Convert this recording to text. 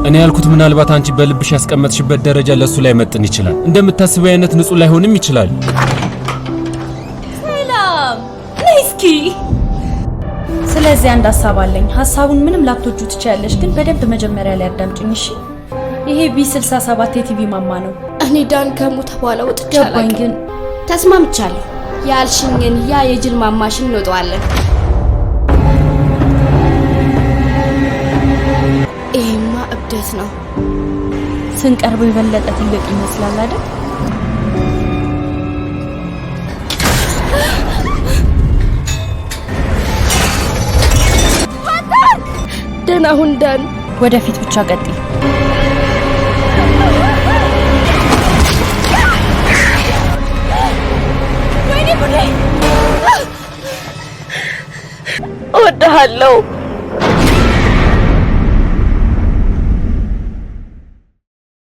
እኔ ያልኩት ምናልባት አንቺ በልብሽ ያስቀመጥሽበት ደረጃ ለሱ ላይ መጥን ይችላል። እንደምታስበው አይነት ንጹህ ላይሆንም ይችላል። ሰላም ነይስኪ። ስለዚህ አንድ ሐሳብ አለኝ። ሐሳቡን ምንም ላትወጁ ትችያለሽ፣ ግን በደንብ መጀመሪያ ላይ አዳምጪኝ እሺ? ይሄ B67 የቲቪ ማማ ነው። እኔ ዳን ከሞተ በኋላ ወጥቻለሁ። ግን ተስማምቻለሁ። ያልሽኝን ያ የጅል ማማሽን እንወጣዋለን። ይሄማ እብደት ነው። ስንቀርበው የበለጠ ትልቅ ይመስላል አይደል? ደህና ሁን ዳን። ወደፊት ብቻ ቀጥይ። እወድሃለሁ።